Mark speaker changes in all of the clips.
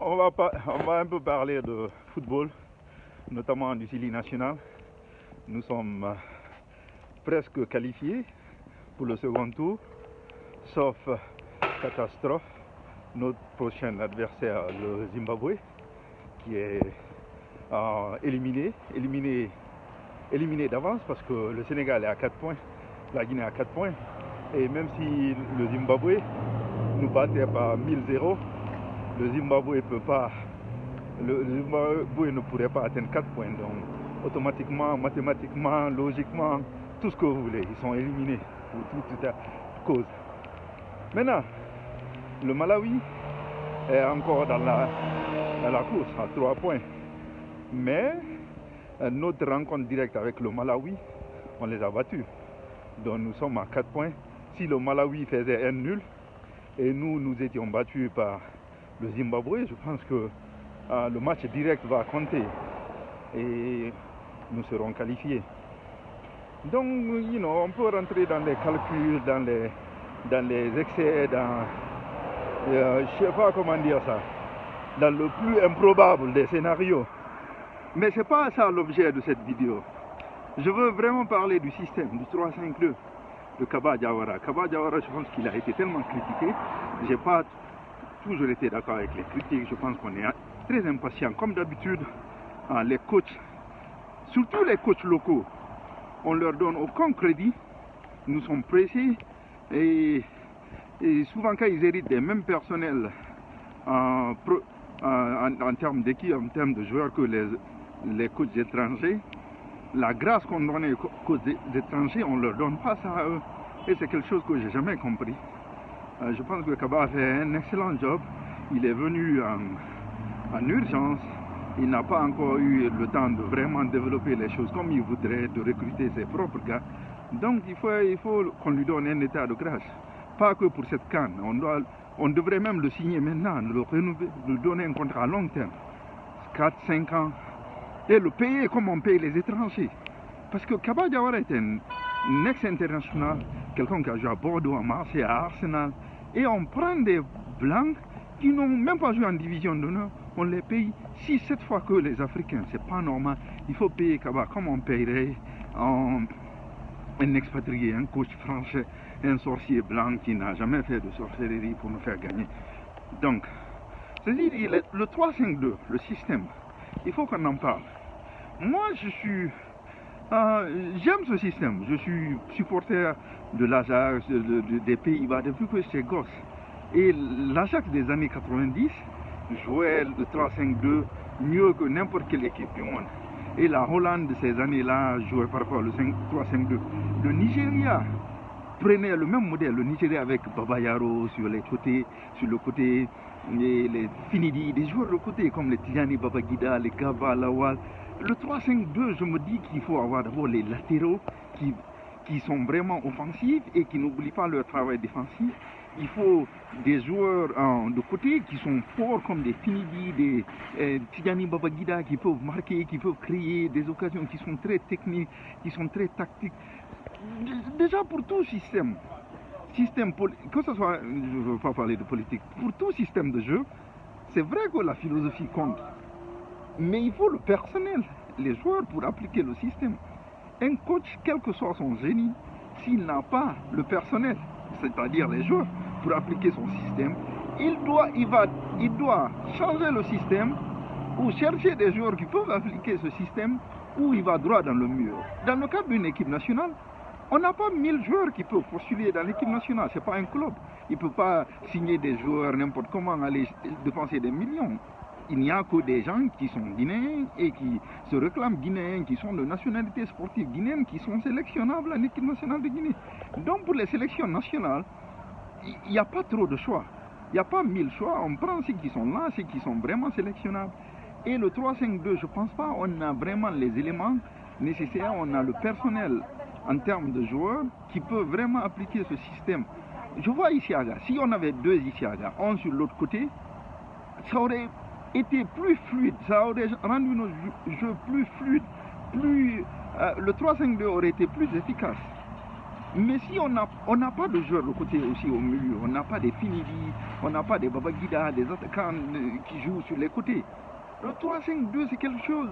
Speaker 1: On va un peu parler de football, notamment du Chili national. Nous sommes presque qualifiés pour le second tour, sauf catastrophe. Notre prochain adversaire, le Zimbabwe, qui est éliminé d'avance parce que le Sénégal est à 4 points, la Guinée à 4 points. Et même si le Zimbabwe nous battait par 1000-0, le Zimbabwe ne pourrait pas atteindre 4 points. Donc automatiquement, mathématiquement, logiquement, tout ce que vous voulez, ils sont éliminés pour toute cause. Maintenant, le Malawi est encore dans la course à 3 points. Mais notre rencontre directe avec le Malawi, on les a battus. Donc nous sommes à 4 points. Si le Malawi faisait un nul et nous étions battus par le Zimbabwe, je pense que le match direct va compter et nous serons qualifiés. Donc, on peut rentrer dans les calculs, dans les excès, je ne sais pas comment dire ça, dans le plus improbable des scénarios. Mais ce n'est pas ça l'objet de cette vidéo. Je veux vraiment parler du système, du 3-5-2 de Kaba Diawara. Kaba Diawara, je pense qu'il a été tellement critiqué. Je n'ai pas toujours été d'accord avec les critiques. Je pense qu'on est très impatient. Comme d'habitude, les coachs, surtout les coachs locaux, on ne leur donne aucun crédit. Nous sommes pressés et souvent quand ils héritent des mêmes personnels en termes d'équipe, en termes de joueurs que les coachs étrangers, la grâce qu'on donne aux coachs étrangers, on ne leur donne pas ça à eux. Et c'est quelque chose que je n'ai jamais compris. Je pense que Kaba a fait un excellent job. Il est venu en urgence. Il n'a pas encore eu le temps de vraiment développer les choses comme il voudrait, de recruter ses propres gars. Donc il faut qu'on lui donne un état de grâce. Pas que pour cette CAN. On devrait même le signer maintenant, le donner un contrat à long terme. 4-5 ans. Et le payer comme on paye les étrangers. Parce que Kaba Diawara est un ex-international, quelqu'un qui a joué à Bordeaux, à Marseille, à Arsenal. Et on prend des blancs qui n'ont même pas joué en division d'honneur. On les paye 6-7 fois que les Africains. C'est pas normal. Il faut payer Kaba comme on payerait un expatrié, un coach français, un sorcier blanc qui n'a jamais fait de sorcellerie pour nous faire gagner. Donc, c'est-à-dire le 3-5-2, le système, il faut qu'on en parle. Moi, j'aime ce système. Je suis supporter de l'Ajax, des Pays-Bas depuis que j'étais gosse. Et l'Ajax des années 90 jouait le 3-5-2 mieux que n'importe quelle équipe du monde. Et la Hollande de ces années-là jouait parfois le 3-5-2. Le Nigeria prenait le même modèle. Le Nigeria avec Babayaro sur le côté, les Finidi, des joueurs de côté comme les Tijani Babagida, les Gaba, Lawal. Le 3-5-2, je me dis qu'il faut avoir d'abord les latéraux qui sont vraiment offensifs et qui n'oublient pas leur travail défensif. Il faut des joueurs de côté qui sont forts comme des Finidi, des Tijani Babagida qui peuvent marquer, qui peuvent créer des occasions qui sont très techniques, qui sont très tactiques. Déjà pour tout système, que ce soit, je ne veux pas parler de politique, pour tout système de jeu, c'est vrai que la philosophie compte. Mais il faut le personnel, les joueurs pour appliquer le système. Un coach, quel que soit son génie, s'il n'a pas le personnel, c'est-à-dire les joueurs, pour appliquer son système, il doit changer le système ou chercher des joueurs qui peuvent appliquer ce système ou il va droit dans le mur. Dans le cadre d'une équipe nationale, on n'a pas 1000 joueurs qui peuvent postuler dans l'équipe nationale, ce n'est pas un club. Il ne peut pas signer des joueurs n'importe comment, aller dépenser des millions. Il n'y a que des gens qui sont guinéens et qui se réclament guinéens, qui sont de nationalité sportive guinéenne, qui sont sélectionnables en équipe nationale de Guinée. Donc pour les sélections nationales, il n'y a pas trop de choix. Il n'y a pas 1000 choix. On prend ceux qui sont là, ceux qui sont vraiment sélectionnables. Et le 3-5-2, je ne pense pas on a vraiment les éléments nécessaires. On a le personnel en termes de joueurs qui peut vraiment appliquer ce système. Je vois Isiaga. Si on avait 2 Isiaga, un sur l'autre côté, ça aurait été plus fluide, ça aurait rendu nos jeux plus fluides, le 3-5-2 aurait été plus efficace. Mais si on n'a pas de joueurs de côté aussi au milieu, on n'a pas des Finidi, on n'a pas des Babangida, des attaquants qui jouent sur les côtés. Le 3-5-2, c'est quelque chose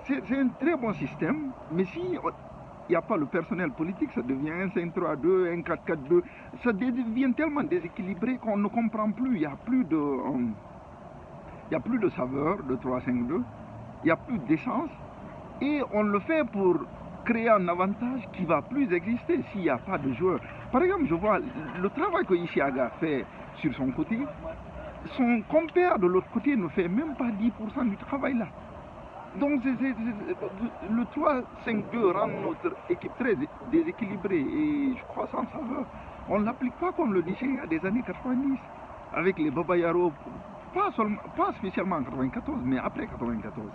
Speaker 1: c'est un très bon système, mais si il n'y a pas le personnel politique, ça devient un 5-3-2, un 4-4-2. Ça devient tellement déséquilibré qu'on ne comprend plus. Il n'y a plus de saveur de 3-5-2, il n'y a plus d'essence. Et on le fait pour créer un avantage qui ne va plus exister s'il n'y a pas de joueurs. Par exemple, je vois le travail que Isiaga fait sur son côté, son compère de l'autre côté ne fait même pas 10% du travail là. Donc le 3-5-2 rend notre équipe très déséquilibrée et je crois sans saveur. On ne l'applique pas comme le Nigeria des années 90 avec les Babayaro, pas spécialement en 94, mais après 94.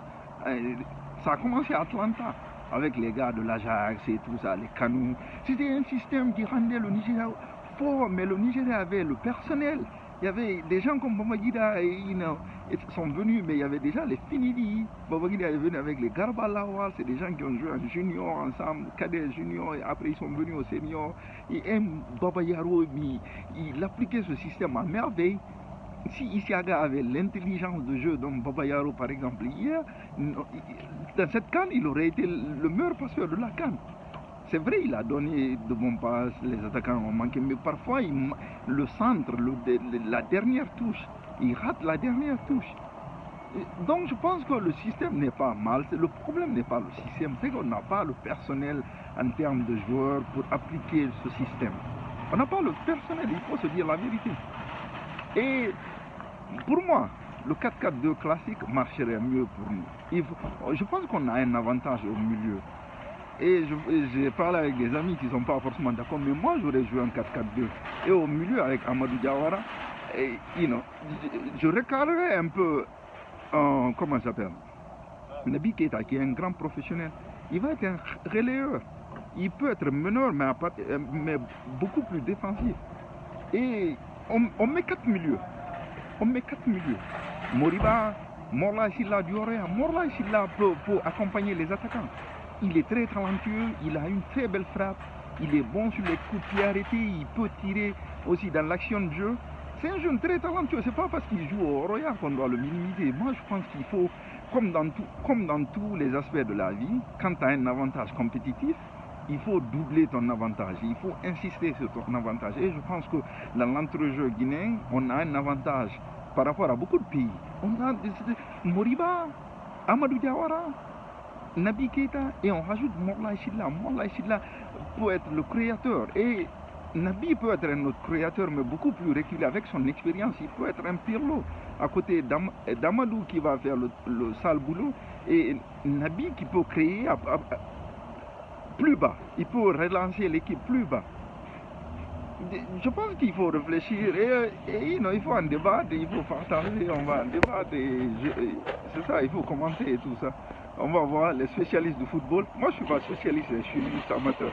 Speaker 1: Ça a commencé à Atlanta avec les gars de l'Ajax et tout ça, les Canous. C'était un système qui rendait le Nigeria fort, mais le Nigeria avait le personnel. Il y avait des gens comme Babangida ils sont venus, mais il y avait déjà les Finidi. Babangida est venu avec les Garba Lawal, c'est des gens qui ont joué en junior ensemble, cadet junior, et après ils sont venus au senior. Et Baba Yaro, il appliquait ce système à merveille. Si Isiaga avait l'intelligence de jeu dont Baba Yaro par exemple hier, dans cette canne, il aurait été le meilleur passeur de la canne. C'est vrai, il a donné de bons passes, les attaquants ont manqué, mais parfois le centre, la dernière touche, il rate la dernière touche. Donc je pense que le système n'est pas mal. Le problème n'est pas le système, c'est qu'on n'a pas le personnel en termes de joueurs pour appliquer ce système. On n'a pas le personnel, il faut se dire la vérité. Et pour moi, le 4-4-2 classique marcherait mieux pour nous. Je pense qu'on a un avantage au milieu. Et j'ai parlé avec des amis qui ne sont pas forcément d'accord, mais moi j'aurais joué en 4-4-2. Et au milieu avec Amadou Diawara, je recadrerais un peu, comment ça s'appelle, Naby Keita qui est un grand professionnel. Il va être un relayeur. Il peut être meneur, mais beaucoup plus défensif. Et on met 4 milieux. Moriba, Morla Silla Diorea. Morla Silla peut accompagner les attaquants. Il est très talentueux, il a une très belle frappe, il est bon sur les coups de pied arrêtés, il peut tirer aussi dans l'action de jeu. C'est un jeune très talentueux, c'est pas parce qu'il joue au Royal qu'on doit le minimiser. Moi je pense qu'il faut, comme dans tous les aspects de la vie, quand tu as un avantage compétitif, il faut doubler ton avantage, il faut insister sur ton avantage. Et je pense que dans l'entrejeu guinéen, on a un avantage par rapport à beaucoup de pays. On a Moriba, Amadou Diawara, Naby Keita et on rajoute Morla Silla. Morla Silla peut être le créateur et Naby peut être un autre créateur mais beaucoup plus reculé avec son expérience. Il peut être un Pirlo à côté d'Amadou qui va faire le sale boulot et Naby qui peut créer plus bas. Il peut relancer l'équipe plus bas. Je pense qu'il faut réfléchir et il faut en débattre, il faut partager, on va en débattre c'est ça, il faut commenter et tout ça. On va voir les spécialistes du football. Moi je ne suis pas spécialiste, je suis juste amateur.